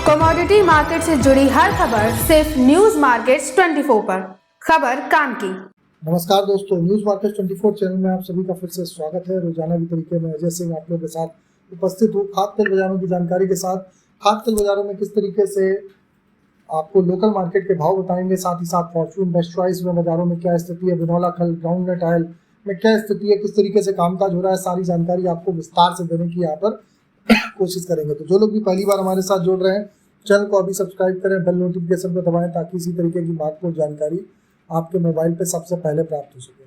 Commodity market से जुड़ी हर खबर सिर्फ न्यूज मार्केट्स 24 पर। खबर काम की। नमस्कार दोस्तों, न्यूज मार्केट 24 चैनल में आप सभी का फिर से स्वागत है। रोजाना की तरीके में अजय सिंह आप लोगों के साथ उपस्थित हूँ खाद्य तेल बाजारों की जानकारी के साथ। खाद्य तेल बाजारों में किस तरीके से आपको लोकल मार्केट के भाव बताएंगे, साथ ही साथ फॉर्च्यून, बेस्ट चॉइस में बाजारों में क्या स्थिति है, बिनौला खल, ग्राउंडनट ऑयल में क्या स्थिति है, किस तरीके से कामकाज हो रहा है, सारी जानकारी आपको विस्तार से देने की यहाँ पर कोशिश करेंगे। तो जो लोग भी पहली बार हमारे साथ जुड़ रहे हैं, चैनल को अभी सब्सक्राइब करें, बेल नोटिफिकेशन को दबाएं ताकि इसी तरीके की महत्वपूर्ण जानकारी आपके मोबाइल पे सबसे पहले प्राप्त हो सके।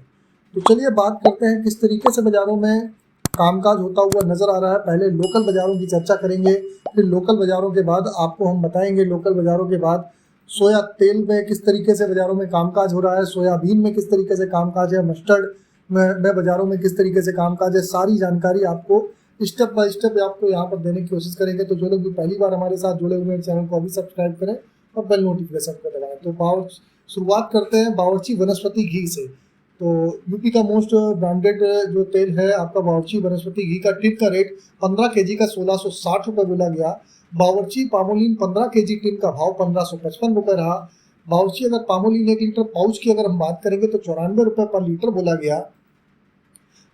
तो चलिए बात करते हैं किस तरीके से बाजारों में कामकाज होता हुआ नजर आ रहा है। पहले लोकल बाजारों की चर्चा करेंगे, फिर लोकल बाजारों के बाद आपको हम बताएंगे लोकल बाजारों के बाद सोया तेल में किस तरीके से बाजारों में कामकाज हो रहा है, सोयाबीन में किस तरीके से कामकाज है, मस्टर्ड में बाजारों में किस तरीके से कामकाज है। सारी जानकारी आपको स्टेप बाय स्टेप आपको यहाँ पर देने की कोशिश करेंगे। तो जो लोग भी पहली बार हमारे साथ जुड़े हुए हैं, चैनल को अभी सब्सक्राइब करें और बेल नोटिफिकेशन को दबाएं। तो शुरुआत करते हैं बावर्ची वनस्पति घी से। तो यूपी का मोस्ट ब्रांडेड जो तेल है आपका बावर्ची वनस्पति घी का टिन का रेट 15 केजी का 1660 रुपये बोला गया। बावर्ची पामोलिन 15 केजी टिन का भाव 1555 रुपये रहा। बावर्ची अगर पामोलिन 1 लीटर पाउच की अगर हम बात करेंगे तो 94 रुपये पर लीटर बोला गया।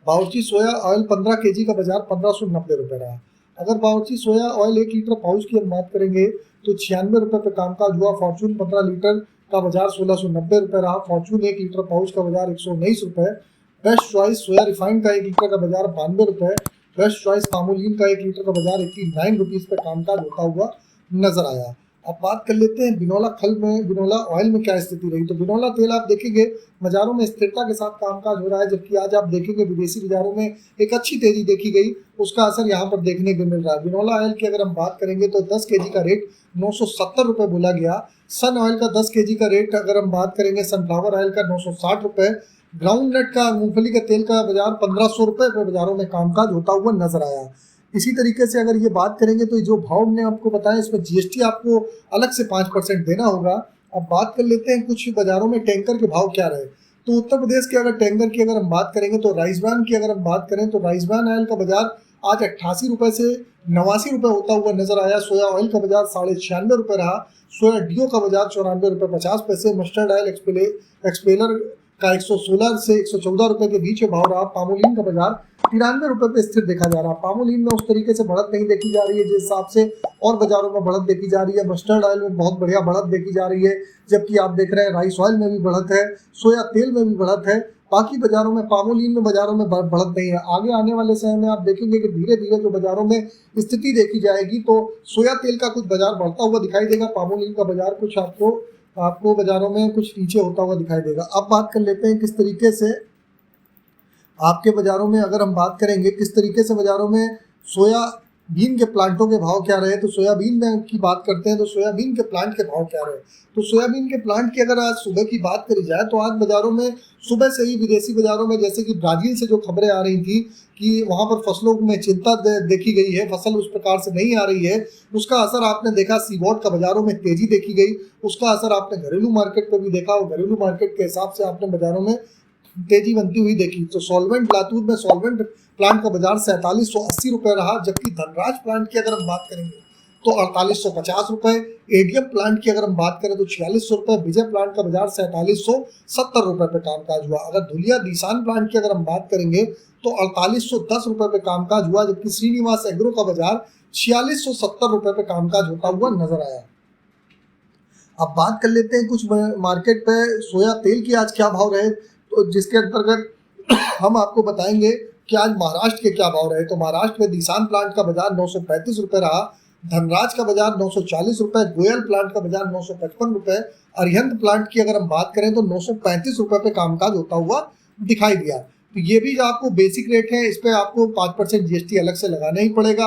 बावर्ची सोया ऑयल 15 केजी का बाजार 1590 रुपये रहा। अगर बावर्ची सोया ऑयल 1 लीटर पाउच की हम बात करेंगे तो 96 रुपये पर कामकाज हुआ। फॉर्चून 15 लीटर का बाजार 1690 रुपये रहा। फॉर्चून 1 लीटर पाउच का बाजार 119 रुपये। बेस्ट चॉइस सोया रिफाइंड का 1 लीटर का बाजार 92 रुपये। बेस्ट चॉइस पामोलिन का 1 लीटर का बाजार 89 रुपीज़ पर कामकाज होता हुआ नजर आया। अब बात कर लेते हैं बिनौला खल में, बिनौला ऑयल में क्या स्थिति रही। तो बिनौला तेल आप देखेंगे बाजारों में स्थिरता के साथ कामकाज हो रहा है, जबकि आज आप देखेंगे विदेशी बाजारों में एक अच्छी तेजी देखी गई, उसका असर यहाँ पर देखने को मिल रहा है। बिनौला ऑयल की अगर हम बात करेंगे तो 10 केजी का रेट 970 रुपये बोला गया। सन ऑयल का 10 केजी का रेट अगर हम बात करेंगे, सनफ्लावर ऑयल का 960 रुपये। ग्राउंड नट का मूंगफली का तेल का बाजार 1500 रुपये पर बाजारों में कामकाज होता हुआ नजर आया। इसी तरीके से अगर ये बात करेंगे तो जो भाव हमने आपको बताया इसमें जीएसटी आपको अलग से 5% देना होगा। अब बात कर लेते हैं कुछ बाजारों में टैंकर के भाव क्या रहे। तो उत्तर प्रदेश के अगर टैंकर की अगर हम बात करेंगे तो राइस ब्रान की अगर हम बात करें तो राइस ब्रान ऑयल का बाजार आज 88 रुपये से 89 रुपये होता हुआ नजर आया। सोया ऑयल का बाजार 96.5 रुपये रहा। सोया डीओ का बाजार 94 रुपये 50 पैसे। मस्टर्ड ऑयल एक्सपेलर का 116 से 114 रुपये के बीच में भाव रहा। पामोलिन का बाजार 93 रुपये पे स्थिर देखा जा रहा। पामोलिन में उस तरीके से बढ़त नहीं देखी जा रही है जिस हिसाब से और बाजारों में बढ़त देखी जा रही है। मस्टर्ड ऑयल में बहुत बढ़िया बढ़त देखी जा रही है, जबकि आप देख रहे हैं राइस ऑयल में भी बढ़त है, सोया तेल में भी बढ़त है। बाकी बाजारों में पामोलिन में बाजारों में बढ़त नहीं है। आगे आने वाले समय में आप देखेंगे कि धीरे धीरे जो बाजारों में स्थिति देखी जाएगी तो सोया तेल का कुछ बाजार बढ़ता हुआ दिखाई देगा, पामोलिन का बाजार कुछ आपको बाजारों में कुछ नीचे होता हुआ दिखाई देगा। अब बात कर लेते हैं किस तरीके से आपके बाजारों में अगर हम बात करेंगे किस तरीके से बाजारों में सोयाबीन के प्लांटों के भाव क्या रहे। तो सोयाबीन में की बात करते हैं तो सोयाबीन के प्लांट के भाव क्या रहे। तो सोयाबीन के प्लांट की अगर आज सुबह की बात करी जाए तो आज बाजारों में सुबह से ही विदेशी बाजारों में जैसे कि ब्राजील से जो खबरें आ रही थी कि वहाँ पर फसलों में चिंता देखी गई है, फसल उस प्रकार से नहीं आ रही है, उसका असर आपने देखा। सीबोर्ड का बाजारों में तेजी देखी गई, उसका असर आपने घरेलू मार्केट पर भी देखा और घरेलू मार्केट के हिसाब से आपने बाजारों में तेजी बनती हुई देखी। तो सॉल्वेंट लातूर में सॉल्वेंट प्लांट का बाजार 4780 रुपये रहा, जबकि धनराज प्लांट की अगर हम बात करेंगे तो 4850 रुपये। एडीएम प्लांट की अगर हम बात करें तो 4600 रुपये। विजय प्लांट का बाजार 4770 रुपये पे कामकाज हुआ। अगर धुलिया दिशान प्लांट की अगर हम बात करेंगे तो 4810 रुपये पे कामकाज हुआ, जबकि श्रीनिवास एग्रो का बाजार 4670 रुपये पे कामकाज होता हुआ नजर आया। अब बात कर लेते हैं कुछ मार्केट पे सोया तेल की आज क्या भाव रहे, तो जिसके अंतर्गत हम आपको बताएंगे कि आज महाराष्ट्र के क्या भाव रहे। तो महाराष्ट्र में दिशान प्लांट का बाजार 935 रुपये रहा। धनराज का बाजार 940 रुपये। गोयल प्लांट का बाजार 955 रुपये। अरिहंत प्लांट की अगर हम बात करें तो 935 रुपये पे कामकाज होता हुआ दिखाई दिया। तो ये भी जो आपको बेसिक रेट है इस पर आपको 5% जीएसटी अलग से लगाना ही पड़ेगा।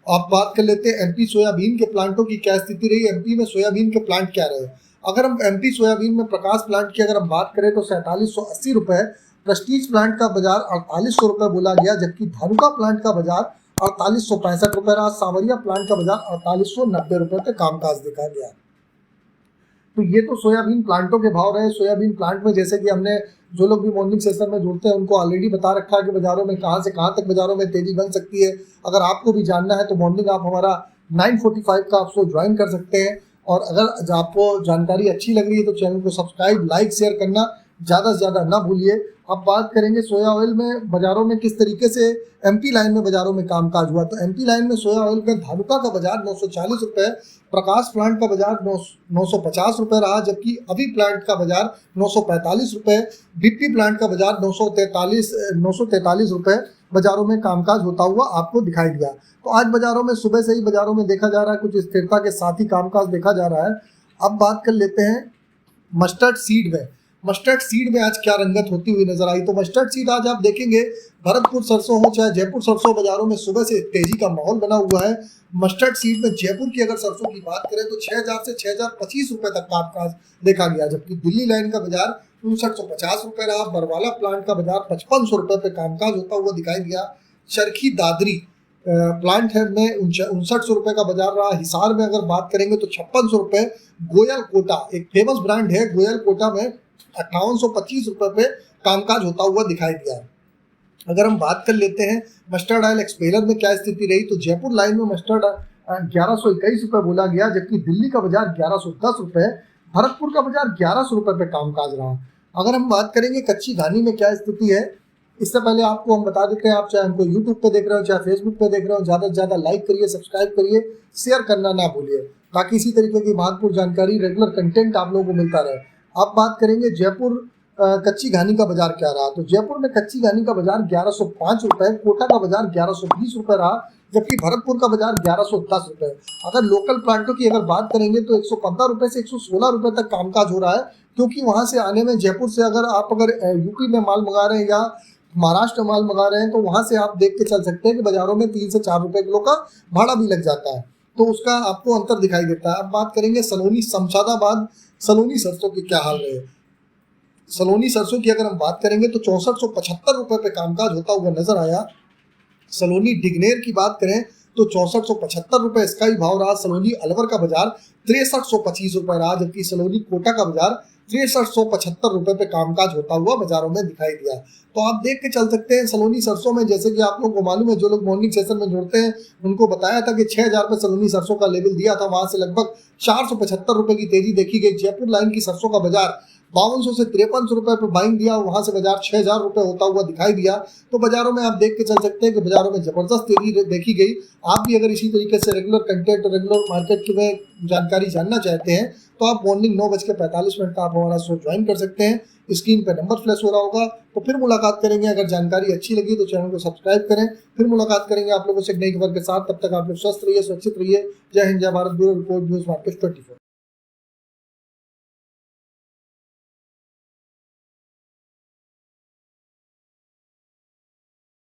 आप बात कर लेते हैं एमपी सोयाबीन के प्लांटों की क्या स्थिति रही। एमपी में सोयाबीन के प्लांट क्या रहे। अगर हम एमपी सोयाबीन में प्रकाश प्लांट की अगर हम बात करें तो 4780 रुपये। प्रेस्टीज प्लांट का बाजार 4800 रुपये बोला गया, जबकि धानुका प्लांट का बाजार 4865 रुपये रहा। सावरिया प्लांट का बाजार 4890 रुपये पे कामकाज देखा गया। तो ये तो सोयाबीन प्लांटों के भाव रहे। सोयाबीन प्लांट में जैसे कि हमने जो लोग भी मॉर्निंग सेशन में जुड़ते हैं उनको ऑलरेडी बता रखा है कि बाजारों में कहाँ से कहाँ तक बाजारों में तेजी बन सकती है। अगर आपको भी जानना है तो मॉर्निंग आप हमारा 9:45 का आप शो ज्वाइन कर सकते हैं। और अगर आपको जानकारी अच्छी लग रही है तो चैनल को सब्सक्राइब, लाइक, शेयर करना ज़्यादा से ज़्यादा ना भूलिए। अब बात करेंगे सोया ऑयल में बाज़ारों में किस तरीके से एमपी लाइन में बाज़ारों में कामकाज हुआ। तो एमपी लाइन में सोया ऑयल का धानुका का बाजार 940 रुपये, प्रकाश प्लांट का बाजार 950 रुपये रहा, जबकि अभी प्लांट का बाजार 945 रुपये, बीपी प्लांट का बाजार 943 रुपये बाजारों में कामकाज होता हुआ आपको दिखाई दिया। तो आज बाजारों में सुबह से ही बाजारों में देखा जा रहा है कुछ स्थिरता के साथ ही कामकाज देखा जा रहा है। अब बात कर लेते हैं मस्टर्ड सीड में। मस्टर्ड सीड में आज क्या रंगत होती हुई नजर आई। तो मस्टर्ड सीड आज आप देखेंगे भरतपुर सरसों हो चाहे जयपुर सरसों, बाजारों में सुबह से तेजी का माहौल बना हुआ है। मस्टर्ड सीड में जयपुर की अगर सरसों की बात करें तो 6000 से 6025 रुपए तक कामकाज देखा गया, जबकि दिल्ली लाइन का बाजार 5950 रुपये रहा। बरवाला प्लांट का बाजार 5500 रुपये पे कामकाज होता हुआ दिखाई दिया। चरखी दादरी प्लांट है में 5900 रुपये का बाजार रहा। हिसार में अगर बात करेंगे तो 5600 रुपये। गोयल कोटा एक फेमस ब्रांड है, गोयल कोटा में 5825 रुपये पे कामकाज होता हुआ दिखाई दिया। अगर हम बात कर लेते हैं मस्टर्ड ऑयल एक्सपेलर में क्या स्थिति रही, तो जयपुर लाइन में मस्टर्ड 1121 रुपये बोला गया, जबकि दिल्ली का बाजार 1110 रुपये, भरतपुर का बाजार 1100 रुपये पे कामकाज रहा। अगर हम बात करेंगे कच्ची घानी में क्या स्थिति है, इससे पहले आपको हम बता देते हैं, आप चाहे हमको यूट्यूब पे देख रहे हो चाहे फेसबुक पे देख रहे हो, ज़्यादा से ज़्यादा लाइक करिए, सब्सक्राइब करिए, शेयर करना ना भूलिए, ताकि इसी तरीके की महत्वपूर्ण जानकारी, रेगुलर कंटेंट आप लोगों को मिलता रहे। अब बात करेंगे जयपुर कच्ची घानी का बाजार क्या रहा। तो जयपुर में कच्ची घानी का बाजार 1105 रुपये, कोटा का बाजार 1120 रुपये रहा, जबकि भरतपुर का बाजार 1110 रुपये। अगर लोकल प्लांटों की अगर बात करेंगे तो 115 रुपये से 116 रुपये तक कामकाज हो रहा है, क्योंकि वहाँ से आने में जयपुर से अगर यूपी में माल मंगा रहे हैं या महाराष्ट्र में माल मंगा रहे हैं तो वहाँ से आप देख के चल सकते हैं कि बाजारों में 3 से 4 रुपये किलो का भाड़ा भी लग जाता है, तो उसका आपको अंतर दिखाई देता है। अब बात करेंगे सलोनी शमशादाबाद सलोनी सरसों की क्या हाल रहे। सलोनी सरसों की अगर हम बात करेंगे तो 6475 रुपये पे कामकाज होता हुआ नजर आया। सलोनी डिग्नेर की बात करें तो 6475 रुपये इसका ही भाव रहा। सलोनी अलवर का बाजार 6325 रुपये रहा, जबकि सलोनी कोटा का बाजार 6375 रुपये पे कामकाज होता हुआ बाजारों में दिखाई दिया। तो आप देख के चल सकते हैं सलोनी सरसों में, जैसे कि आप लोगों को मालूम है, जो लोग मॉर्निंग सेशन में जुड़ते हैं उनको बताया था कि 6000 पे सलोनी सरसों का लेवल दिया था, वहां से लगभग 475 रुपये की तेजी देखी गई। जयपुर लाइन की सरसों का बाजार 5200 से 5300 रुपये पर बाइंग दिया, वहां से बाजार 6000 रुपये होता हुआ दिखाई दिया। तो बाजारों में आप देख के चल सकते हैं कि बाजारों में जबरदस्त तेजी देखी गई। आप भी अगर इसी तरीके से रेगुलर कंटेंट, रेगुलर मार्केट में जानकारी जानना चाहते हैं तो आप मॉर्निंग 9:45 का आप हमारा शो ज्वाइन कर सकते हैं। स्क्रीन पर नंबर फ्लैश हो रहा होगा। तो फिर मुलाकात करेंगे। अगर जानकारी अच्छी लगी तो चैनल को सब्सक्राइब करें। फिर मुलाकात करेंगे आप लोगों से एक नई खबर के साथ। तब तक आप लोग स्वस्थ रहिए, सुरक्षित रहिए। जय हिंद, जय Bharat. Bureau report, news market 24।